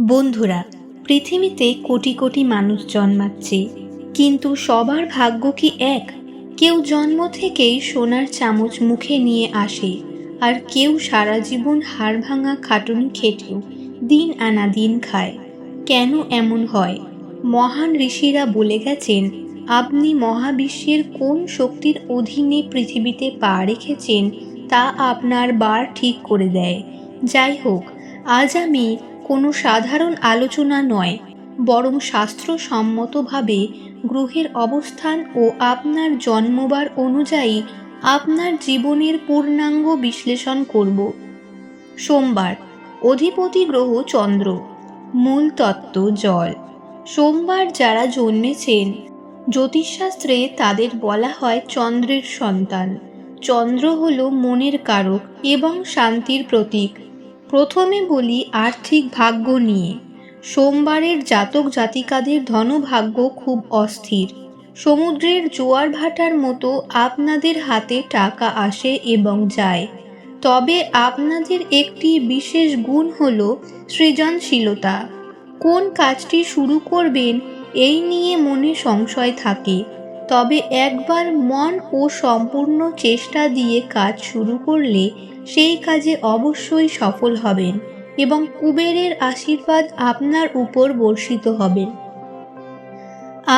বন্ধুরা, পৃথিবীতে কোটি কোটি মানুষ জন্মাচ্ছে, কিন্তু সবার ভাগ্য কি এক? কেউ জন্ম থেকেই সোনার চামচ মুখে নিয়ে আসে, আর কেউ সারা জীবন হাড় ভাঙা খাটুনি খেটেও দিন আনা দিন খায়। কেন এমন হয়? মহান ঋষিরা বলে গেছেন, আপনি মহাবিশ্বের কোন শক্তির অধীনে পৃথিবীতে পা রেখেছেন তা আপনার বার ঠিক করে দেয়। যাই হোক, আজ আমি কোনো সাধারণ আলোচনা নয়, বরং শাস্ত্রসম্মতভাবে গ্রহের অবস্থান ও আপনার জন্মবার অনুযায়ী আপনার জীবনের পূর্ণাঙ্গ বিশ্লেষণ করব। সোমবার, অধিপতি গ্রহ চন্দ্র, মূল তত্ত্ব জল। সোমবার যারা জন্মেছেন, জ্যোতিষশাস্ত্রে তাদের বলা হয় চন্দ্রের সন্তান। চন্দ্র হল মনের কারক এবং শান্তির প্রতীক। প্রথমে বলি আর্থিক ভাগ্য নিয়ে। সোমবারের জাতক জাতিকাদের ধনভাগ্য খুব অস্থির। সমুদ্রের জোয়ার ভাটার মতো আপনাদের হাতে টাকা আসে এবং যায়। তবে আপনাদের একটি বিশেষ গুণ হল সৃজনশীলতা। কোন কাজটি শুরু করবেন এই নিয়ে মনে সংশয় থাকে, তবে একবার মন ও সম্পূর্ণ চেষ্টা দিয়ে কাজ শুরু করলে সেই কাজে অবশ্যই সফল হবেন এবং কুবেরের আশীর্বাদ আপনার উপর বর্ষিত হবে।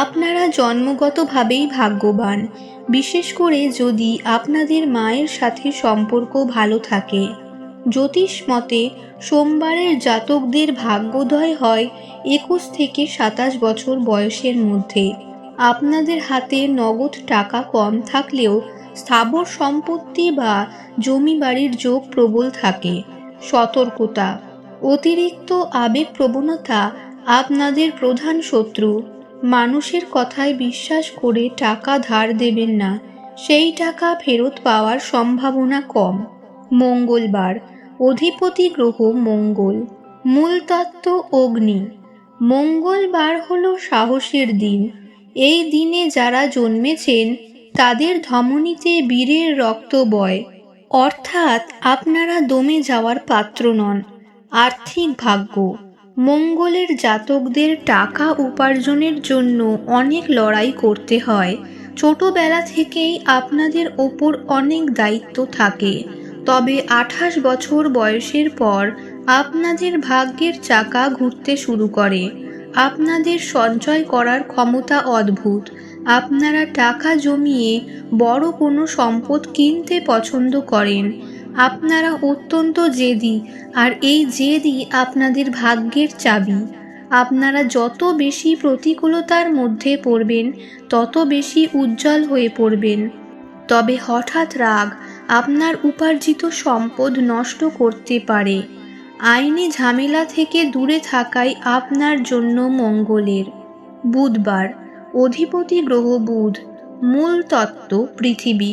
আপনারা জন্মগতভাবেই ভাগ্যবান, বিশেষ করে যদি আপনাদের মায়ের সাথে সম্পর্ক ভালো থাকে। জ্যোতিষ মতে সোমবারের জাতকদের ভাগ্যোদয় হয় 21 থেকে 27 বছর বয়সের মধ্যে। আপনাদের হাতে নগদ টাকা কম থাকলেও স্থাবর সম্পত্তি বা জমি বাড়ির যোগ প্রবল থাকে। সতর্কতা: অতিরিক্ত আবেগপ্রবণতা আপনাদের প্রধান শত্রু। মানুষের কথায় বিশ্বাস করে টাকা ধার দেবেন না, সেই টাকা ফেরত পাওয়ার সম্ভাবনা কম। মঙ্গলবার, অধিপতি গ্রহ মঙ্গল, মূল তত্ত্ব অগ্নি। মঙ্গলবার হলো সাহসের দিন। এই দিনে যারা জন্মেছেন তাদের ধমনীতে বীরের রক্ত বয়, অর্থাৎ আপনারা দমে যাওয়ার পাত্র নন। আর্থিক ভাগ্য: মঙ্গলের জাতকদের টাকা উপার্জনের জন্য অনেক লড়াই করতে হয়। ছোটবেলা থেকেই আপনাদের ওপর অনেক দায়িত্ব থাকে, তবে 28 বছর বয়সের পর আপনাদের ভাগ্যের চাকা ঘুরতে শুরু করে। আপনাদের সঞ্চয় করার ক্ষমতা অদ্ভুত। আপনারা টাকা জমিয়ে বড় কোনো সম্পদ কিনতে পছন্দ করেন। আপনারা অত্যন্ত জেদি, আর এই জেদই আপনাদের ভাগ্যের চাবি। আপনারা যত বেশি প্রতিকূলতার মধ্যে পড়বেন তত বেশি উজ্জ্বল হয়ে পড়বেন। তবে হঠাৎ রাগ আপনার উপার্জিত সম্পদ নষ্ট করতে পারে। আইনি ঝামেলা থেকে দূরে থাকাই আপনার জন্য মঙ্গলের। বুধবার, অধিপতি গ্রহ বুধ, মূল তত্ত্ব পৃথিবী।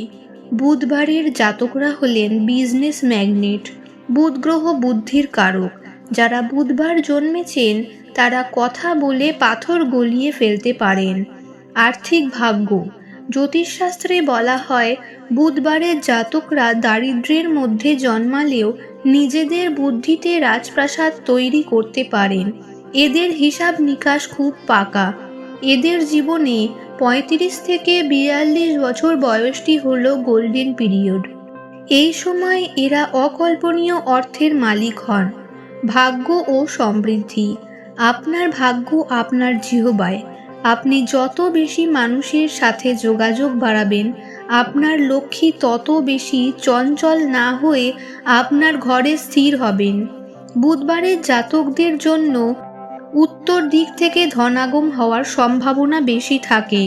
বুধবারের জাতকরা হলেন বিজনেস ম্যাগনেট। বুধ গ্রহ বুদ্ধির কারক। যারা বুধবার জন্মেছেন তারা কথা বলে পাথর গলিয়ে ফেলতে পারেন। আর্থিক ভাগ্য: জ্যোতিষশাস্ত্রে বলা হয় বুধবারের জাতকরা দারিদ্র্যের মধ্যে জন্মালেও নিজেদের বুদ্ধিতে রাজপ্রাসাদ তৈরি করতে পারেন। এদের হিসাব নিকাশ খুব পাকা। এদের জীবনে 35 থেকে 42 বছর বয়সটি হলো গোল্ডেন পিরিয়ড। এই সময় এরা অকল্পনীয় অর্থের মালিক হন। ভাগ্য ও সমৃদ্ধি: আপনার ভাগ্য আপনার জিহ্বায়। আপনি যত বেশি মানুষের সাথে যোগাযোগ বাড়াবেন, আপনার লক্ষ্মী তত বেশি চঞ্চল না হয়ে আপনার ঘরে স্থির হবেন। বুধবারের জাতকদের জন্য উত্তর দিক থেকে ধনাগম হওয়ার সম্ভাবনা বেশি থাকে।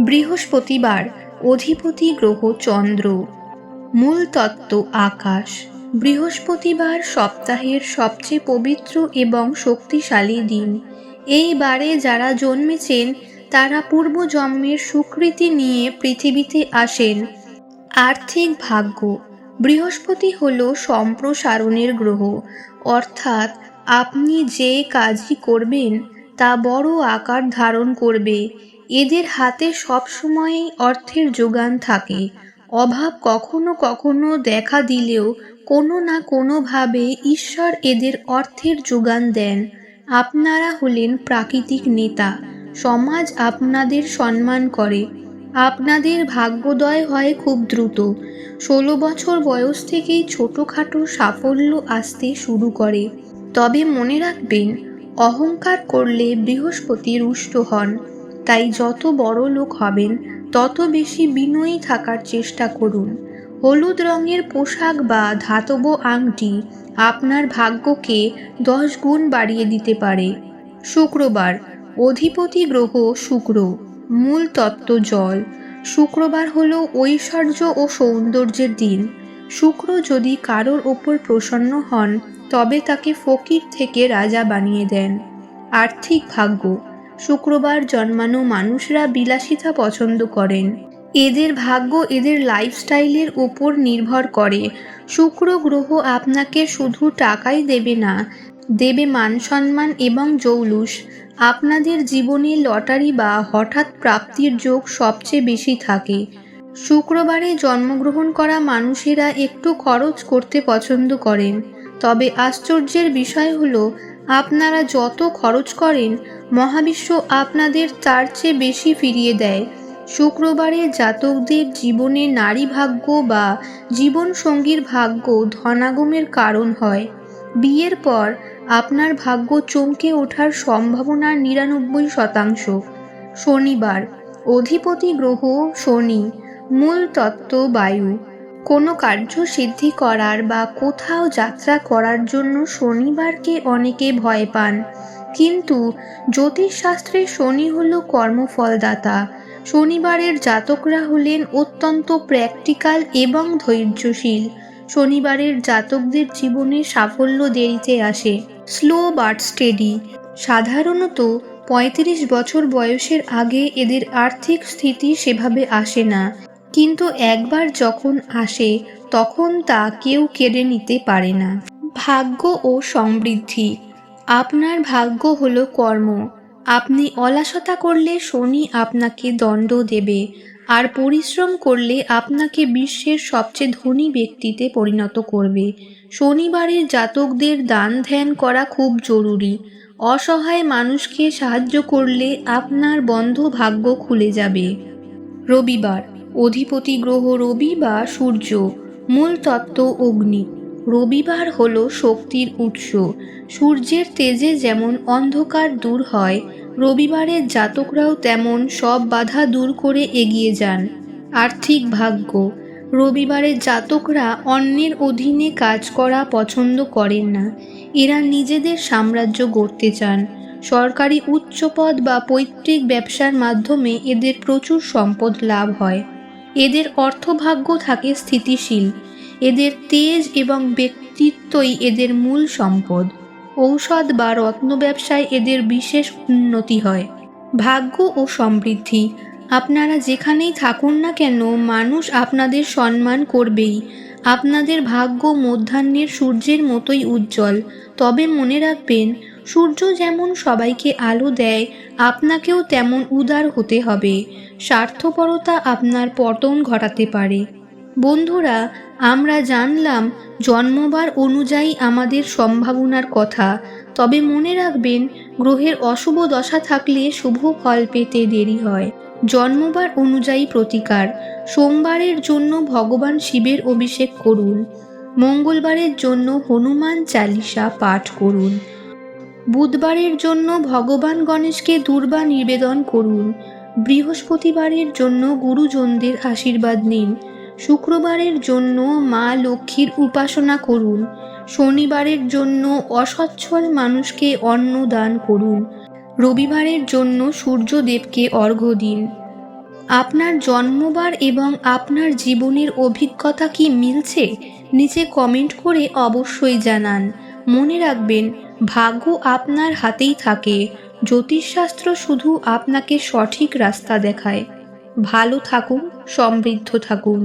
বৃহস্পতিবার, অধিপতি গ্রহ চন্দ্র, মূল তত্ত্ব আকাশ। বৃহস্পতিবার সপ্তাহের সবচেয়ে পবিত্র এবং শক্তিশালী দিন। এই বারে যারা জন্মেছেন তারা পূর্বজন্মের সুকৃতি নিয়ে পৃথিবীতে আসেন। আর্থিক ভাগ্য: বৃহস্পতি হল সম্প্রসারণের গ্রহ, অর্থাৎ আপনি যে কাজই করবেন তা বড় আকার ধারণ করবে। এদের হাতে সবসময়ই অর্থের যোগান থাকে। অভাব কখনো কখনো দেখা দিলেও কোনো না কোনোভাবে ঈশ্বর এদের অর্থের যোগান দেন। আপনারা হলেন প্রাকৃতিক নেতা। সমাজ আপনাদের সম্মান করে। আপনাদের ভাগ্যোদয় হয় খুব দ্রুত। 16 বছর বয়স থেকেই ছোটোখাটো সাফল্য আসতে শুরু করে। তবে মনে রাখবেন, অহংকার করলে বৃহস্পতি রুষ্ট হন। তাই যত বড় লোক হবেন তত বেশি বিনয়ী থাকার চেষ্টা করুন। হলুদ রঙের পোশাক বা ধাতব আংটি আপনার ভাগ্যকে 10 গুণ বাড়িয়ে দিতে পারে। শুক্রবার, অধিপতি গ্রহ শুক্র, মূল তত্ত্ব জল। শুক্রবার হলো ঐশ্বর্য ও সৌন্দর্যের দিন। শুক্র যদি কারোর ওপর প্রসন্ন হন তবে তাকে ফকির থেকে রাজা বানিয়ে দেন। আর্থিক ভাগ্য, শুক্রবার জন্মানো মানুষরা বিলাসিতা পছন্দ করেন। এদের ভাগ্য এদের লাইফস্টাইলের উপর নির্ভর করে। শুক্র গ্রহ আপনাকে শুধু টাকাই দেবে না, দেবে মান সম্মান এবং জৌলুস। আপনাদের জীবনে লটারি বা হঠাৎ প্রাপ্তির যোগ সবচেয়ে বেশি থাকে। শুক্রবারে জন্মগ্রহণ করা মানুষেরা একটু খরচ করতে পছন্দ করেন। তবে আশ্চর্যের বিষয় হলো, আপনারা যত খরচ করেন মহাবিশ্ব আপনাদের তার চেয়ে বেশি ফিরিয়ে দেয়। শুক্রবারে জাতকদের জীবনে নারী ভাগ্য বা জীবনসঙ্গীর ভাগ্য ধনাগমের কারণ হয়। বিয়ের পর আপনার ভাগ্য চমকে ওঠার সম্ভাবনা 99%। শনিবার, অধিপতি গ্রহ শনি, মূল তত্ত্ব বায়ু। কোনো কার্য সিদ্ধি করার বা কোথাও যাত্রা করার জন্য শনিবারকে অনেকে ভয় পান, কিন্তু জ্যোতিষশাস্ত্রে শনি হল কর্মফলদাতা। শনিবারের জাতকরা হলেন অত্যন্ত প্র্যাকটিক্যাল এবং ধৈর্যশীল। শনিবারের জাতকদের জীবনে সাফল্য দেরিতে আসে, স্লো বাট স্টেডি। সাধারণত 35 বছর বয়সের আগে এদের আর্থিক স্থিতি সেভাবে আসে না, কিন্তু একবার যখন আসে তখন তা কেউ কেড়ে নিতে পারে না। ভাগ্য ও সমৃদ্ধি, আপনার ভাগ্য হলো কর্ম। আপনি অলসতা করলে শনি আপনাকে দণ্ড দেবে, আর পরিশ্রম করলে আপনাকে বিশ্বের সবচেয়ে ধনী ব্যক্তিতে পরিণত করবে। শনিবারের জাতকদের দান ধ্যান করা খুব জরুরি। অসহায় মানুষকে সাহায্য করলে আপনার বন্ধ ভাগ্য খুলে যাবে। রবিবার, অধিপতি গ্রহ রবি বা সূর্য, মূল তত্ত্ব অগ্নি। রবিবার হলো শক্তির উৎস। সূর্যের তেজে যেমন অন্ধকার দূর হয়, রবিবারের জাতকরাও তেমন সব বাধা দূর করে এগিয়ে যান। আর্থিক ভাগ্য, রবিবারের জাতকরা অন্যের অধীনে কাজ করা পছন্দ করেন না। এরা নিজেদের সাম্রাজ্য গড়তে চান। সরকারি উচ্চপদ বা পৈতৃক ব্যবসার মাধ্যমে এদের প্রচুর সম্পদ লাভ হয়। এদের অর্থভাগ্য থাকে স্থিতিশীল। এদের তেজ এবং ব্যক্তিত্বই এদের মূল সম্পদ। ঔষধ বা রত্ন ব্যবসায় এদের বিশেষ উন্নতি হয়। ভাগ্য ও সমৃদ্ধি, আপনারা যেখানেই থাকুন না কেন মানুষ আপনাদের সম্মান করবেই। আপনাদের ভাগ্য মধ্যাহ্নের সূর্যের মতোই উজ্জ্বল। তবে মনে রাখবেন, সূর্য যেমন সবাইকে আলো দেয়, আপনাকেও তেমন উদার হতে হবে। স্বার্থপরতা আপনার পতন ঘটাতে পারে। বন্ধুরা, আমরা জানলাম জন্মবার অনুযায়ী আমাদের সম্ভাবনার কথা। তবে মনে রাখবেন, গ্রহের অশুভ দশা থাকলে শুভ ফল পেতে দেরি হয়। জন্মবার অনুযায়ী প্রতিকার: সোমবারের জন্য ভগবান শিবের অভিষেক করুন। মঙ্গলবারের জন্য হনুমান চালিসা পাঠ করুন। বুধবারের জন্য ভগবান গণেশকে দূর্বা নিবেদন করুন। বৃহস্পতিবারের জন্য গুরুজনদের আশীর্বাদ নিন। শুক্রবারের জন্য মা লক্ষ্মীর উপাসনা করুন। শনিবারের জন্য অসচ্ছল মানুষকে অন্ন দান করুন। রবিবারের জন্য সূর্যদেবকে অর্ঘ্য দিন। আপনার জন্মবার এবং আপনার জীবনের অভিজ্ঞতা কি মিলছে? নিচে কমেন্ট করে অবশ্যই জানান। মনে রাখবেন, ভাগ্য আপনার হাতেই থাকে। জ্যোতিষশাস্ত্র শুধু আপনাকে সঠিক রাস্তা দেখায়। ভালো থাকুন, সমৃদ্ধ থাকুন।